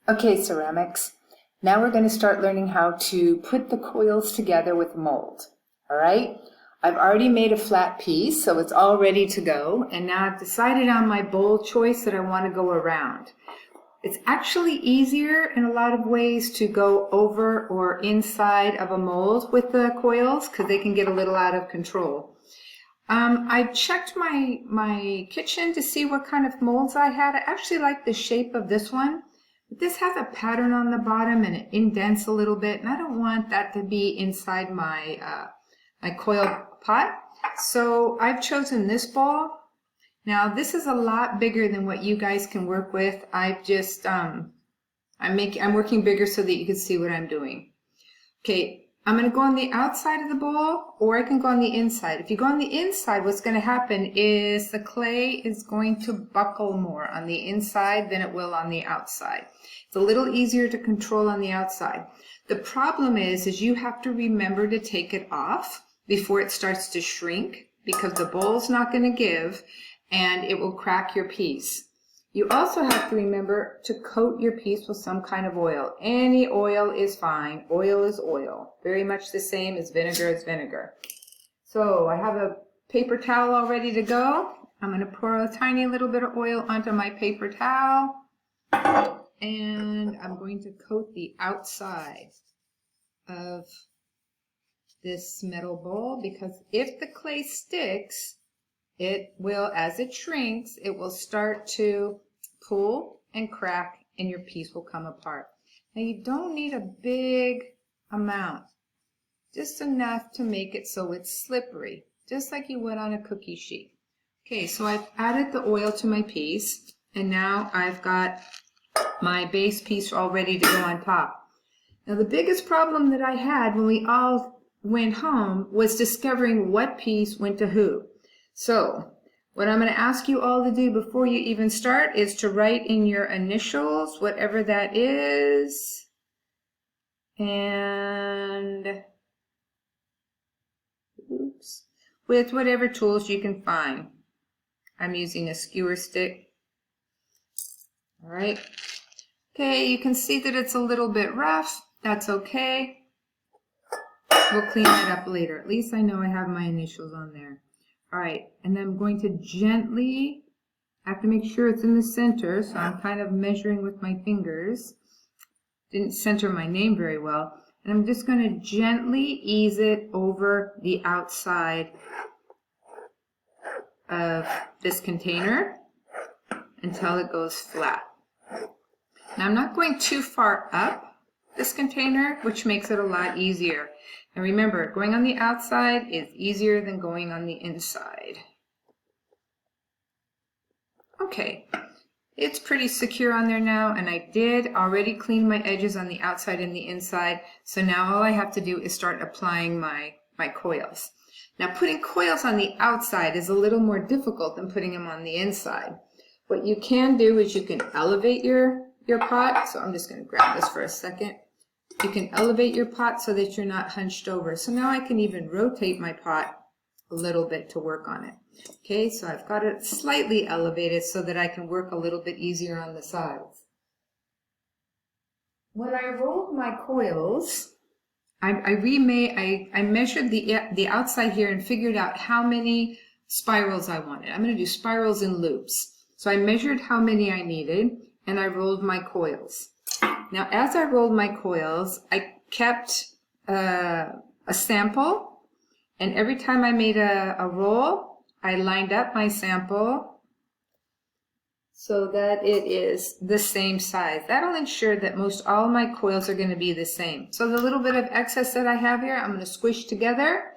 Okay, ceramics. Now we're going to start learning how to put the coils together with mold. All right? I've already made a flat piece, so it's all ready to go. And now I've decided on my bowl choice that I want to go around. It's actually easier in a lot of ways to go over or inside of a mold with the coils because they can get a little out of control. I checked my kitchen to see what kind of molds I had. I actually like the shape of this one. But this has a pattern on the bottom and it indents a little bit, and I don't want that to be inside my my coil pot. So I've chosen this bowl. Now this is a lot bigger than what you guys can work with. I've just I'm working bigger so that you can see what I'm doing. Okay, I'm going to go on the outside of the bowl, or I can go on the inside. If you go on the inside, what's going to happen is the clay is going to buckle more on the inside than it will on the outside. It's a little easier to control on the outside. The problem is you have to remember to take it off before it starts to shrink, because the bowl's not going to give and it will crack your piece. You also have to remember to coat your piece with some kind of oil. Any oil is fine. Oil is oil. Very much the same as vinegar is vinegar. So I have a paper towel all ready to go. I'm going to pour a tiny little bit of oil onto my paper towel. And I'm going to coat the outside of this metal bowl, because if the clay sticks, it will, as it shrinks, it will start to pull and crack and your piece will come apart. Now you don't need a big amount, just enough to make it so it's slippery, just like you would on a cookie sheet. Okay, so I've added the oil to my piece, and now I've got my base piece all ready to go on top. Now the biggest problem that I had when we all went home was discovering what piece went to who. So what I'm going to ask you all to do before you even start is to write in your initials, whatever that is, and oops, with whatever tools you can find. I'm using a skewer stick. All right. Okay, you can see that it's a little bit rough. That's okay. We'll clean that up later. At least I know I have my initials on there. All right, and then I'm going to gently, I have to make sure it's in the center, so I'm kind of measuring with my fingers. Didn't center my name very well. And I'm just going to gently ease it over the outside of this container until it goes flat. Now I'm not going too far up this container, which makes it a lot easier. And remember, going on the outside is easier than going on the inside. Okay, it's pretty secure on there now, and I did already clean my edges on the outside and the inside, so now all I have to do is start applying my coils. Now putting coils on the outside is a little more difficult than putting them on the inside. What you can do is you can elevate your pot, so I'm just going to grab this for a second. You can elevate your pot so that you're not hunched over. So now I can even rotate my pot a little bit to work on it. Okay, so I've got it slightly elevated so that I can work a little bit easier on the sides. When I rolled my coils, I measured the outside here and figured out how many spirals I wanted. I'm going to do spirals and loops. So I measured how many I needed, and I rolled my coils. Now, as I rolled my coils, I kept a sample, and every time I made a roll, I lined up my sample so that it is the same size. That'll ensure that most all my coils are going to be the same. So the little bit of excess that I have here, I'm going to squish together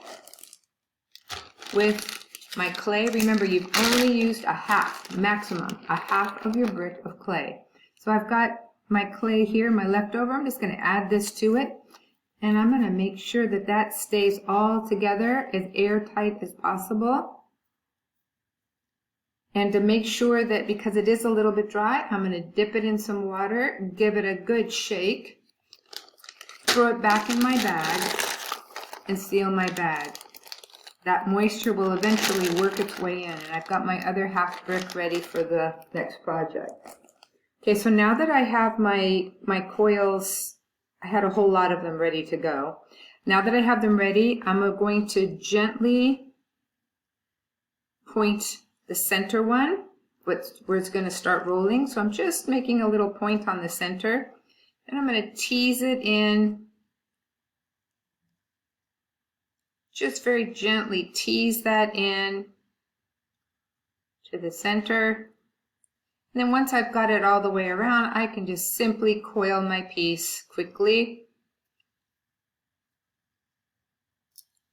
with my clay. Remember, you've only used a half, maximum, a half of your brick of clay. So I've got my clay here, my leftover. I'm just going to add this to it, and I'm going to make sure that that stays all together as airtight as possible. And to make sure that, because it is a little bit dry, I'm going to dip it in some water, give it a good shake, throw it back in my bag, and seal my bag. That moisture will eventually work its way in, and I've got my other half brick ready for the next project. Okay, so now that I have my coils, I had a whole lot of them ready to go. Now that I have them ready, I'm going to gently point the center one, where it's going to start rolling. So I'm just making a little point on the center, and I'm going to tease it in. Just very gently tease that in to the center. And then once I've got it all the way around, I can just simply coil my piece quickly.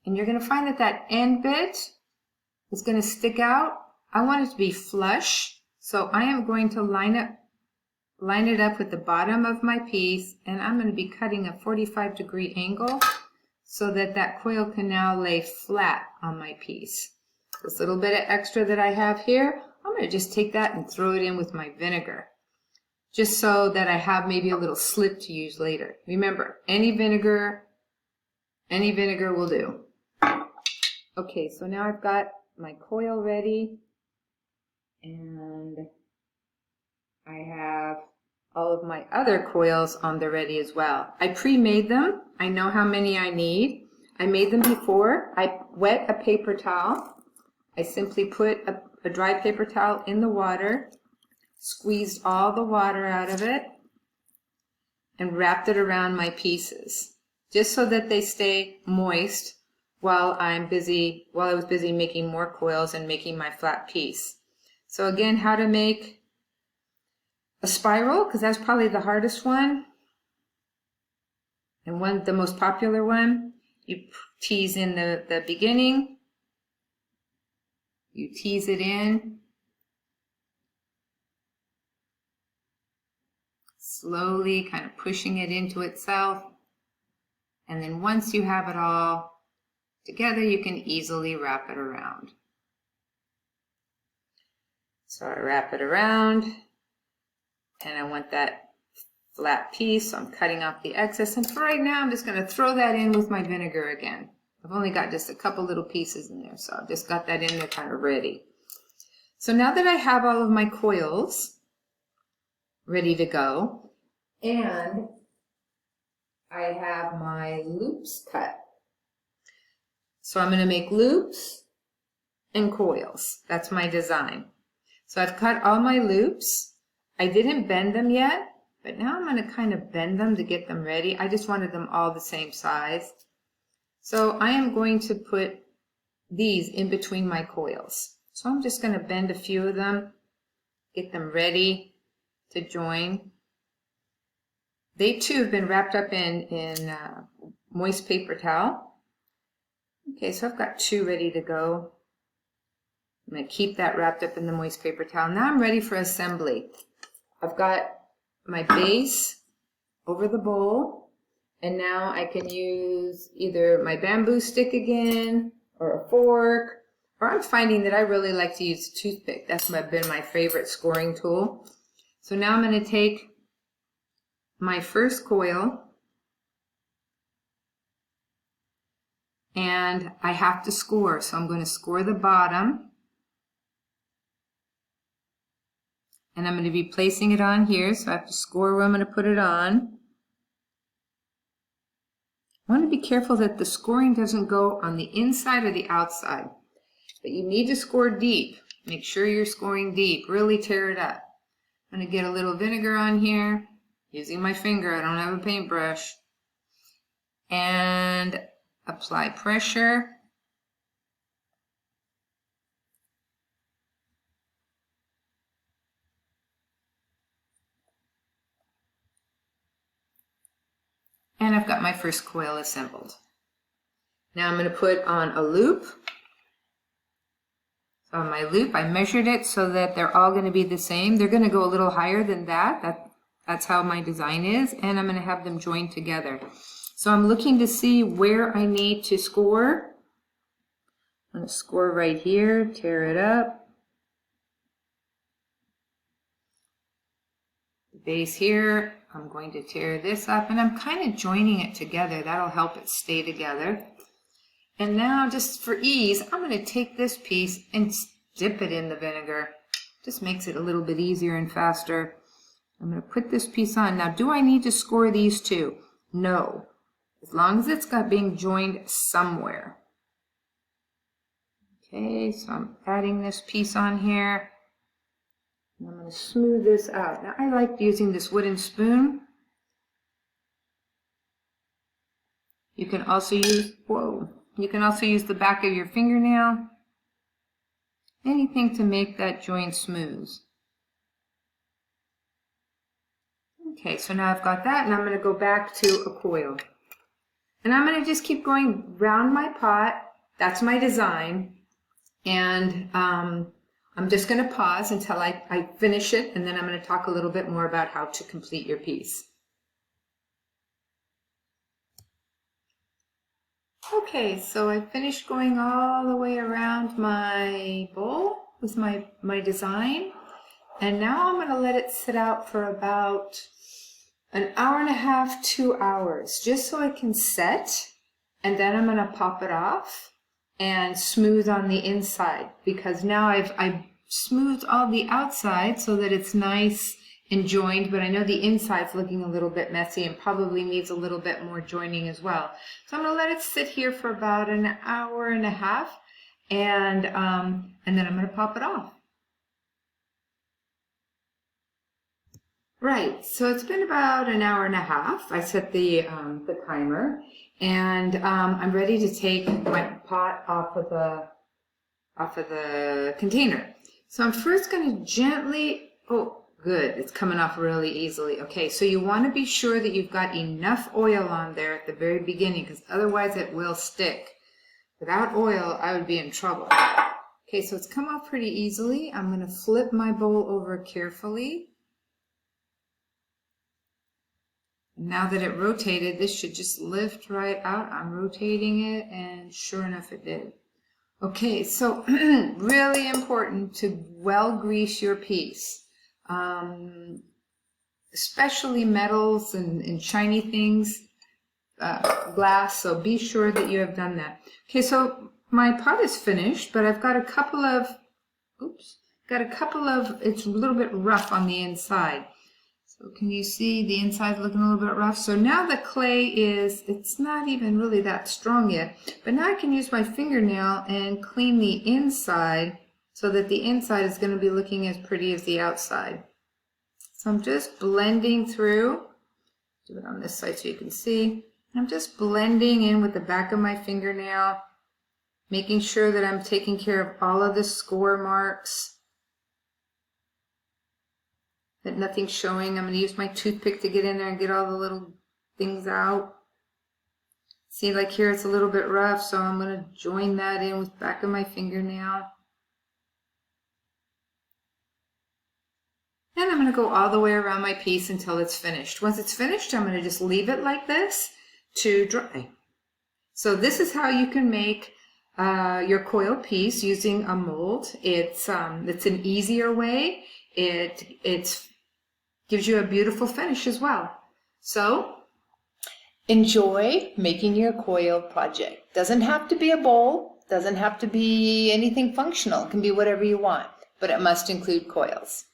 And you're going to find that that end bit is going to stick out. I want it to be flush, so I am going to line it up with the bottom of my piece, and I'm going to be cutting a 45-degree angle so that that coil can now lay flat on my piece. This little bit of extra that I have here, I'm going to just take that and throw it in with my vinegar, just so that I have maybe a little slip to use later. Remember, any vinegar will do. Okay, so now I've got my coil ready, and I have all of my other coils on the ready as well. I pre-made them. I know how many I need. I made them before. I wet a paper towel. I simply put a dry paper towel in the water, squeezed all the water out of it, and wrapped it around my pieces, just so that they stay moist while I was busy making more coils and making my flat piece. So again, how to make a spiral, because that's probably the hardest one, and the most popular one. You tease in the beginning, you tease it in, slowly kind of pushing it into itself, and then once you have it all together, you can easily wrap it around. So I wrap it around, and I want that flat piece, so I'm cutting off the excess, and for right now I'm just going to throw that in with my vinegar again. I've only got just a couple little pieces in there, so I've just got that in there kind of ready. So now that I have all of my coils ready to go, and I have my loops cut, so I'm going to make loops and coils. That's my design. So I've cut all my loops. I didn't bend them yet, but now I'm going to kind of bend them to get them ready. I just wanted them all the same size. So I am going to put these in between my coils. So I'm just going to bend a few of them, get them ready to join. They too have been wrapped up in moist paper towel. Okay, so I've got two ready to go. I'm going to keep that wrapped up in the moist paper towel. Now I'm ready for assembly. I've got my base over the bowl, and now I can use either my bamboo stick again, or a fork, or I'm finding that I really like to use a toothpick. That's been my favorite scoring tool. So now I'm going to take my first coil, and I have to score, so I'm going to score the bottom, and I'm going to be placing it on here, so I have to score where I'm going to put it on. I want to be careful that the scoring doesn't go on the inside or the outside, but you need to score deep. Make sure you're scoring deep, really tear it up. I'm going to get a little vinegar on here, using my finger, I don't have a paintbrush, and apply pressure. And I've got my first coil assembled. Now I'm going to put on a loop. So on my loop, I measured it so that they're all going to be the same. They're going to go a little higher than that. That's how my design is, and I'm going to have them joined together. So I'm looking to see where I need to score. I'm going to score right here, tear it up. The base here, I'm going to tear this up, and I'm kind of joining it together. That'll help it stay together. And now, just for ease, I'm going to take this piece and dip it in the vinegar. Just makes it a little bit easier and faster. I'm going to put this piece on. Now, do I need to score these two? No, as long as it's got being joined somewhere. Okay, so I'm adding this piece on here. And I'm going to smooth this out. Now, I like using this wooden spoon. You can also use, you can also use the back of your fingernail. Anything to make that joint smooth. Okay, so now I've got that, and I'm going to go back to a coil. And I'm going to just keep going round my pot. That's my design. And I'm just going to pause until I finish it, and then I'm going to talk a little bit more about how to complete your piece. Okay, so I finished going all the way around my bowl with my design. And now I'm going to let it sit out for about an hour and a half, 2 hours, just so it can set. And then I'm going to pop it off and smooth on the inside, because now I've smoothed all the outside so that it's nice and joined, but I know the inside's looking a little bit messy and probably needs a little bit more joining as well. So I'm going to let it sit here for about an hour and a half, and then I'm going to pop it off. Right, so it's been about an hour and a half. I set the timer, and I'm ready to take my pot off of the container. So I'm first going to gently, oh, good, it's coming off really easily. Okay, so you want to be sure that you've got enough oil on there at the very beginning, because otherwise it will stick. Without oil, I would be in trouble. Okay, so it's come off pretty easily. I'm going to flip my bowl over carefully. Now that it rotated, this should just lift right out. I'm rotating it, and sure enough it did. Okay, so really important to well grease your piece. Especially metals and shiny things, glass, so be sure that you have done that. Okay, so my pot is finished, but I've got a couple of, it's a little bit rough on the inside. So can you see the inside looking a little bit rough? So now the clay it's not even really that strong yet, but now I can use my fingernail and clean the inside so that the inside is going to be looking as pretty as the outside. So I'm just blending through, do it on this side so you can see. I'm just blending in with the back of my fingernail, making sure that I'm taking care of all of the score marks, that nothing's showing. I'm going to use my toothpick to get in there and get all the little things out. See, like here it's a little bit rough, so I'm going to join that in with the back of my fingernail. And I'm going to go all the way around my piece until it's finished. Once it's finished, I'm going to just leave it like this to dry. So this is how you can make your coil piece using a mold. It's an easier way. It gives you a beautiful finish as well. So enjoy making your coil project. Doesn't have to be a bowl, doesn't have to be anything functional. It can be whatever you want, but it must include coils.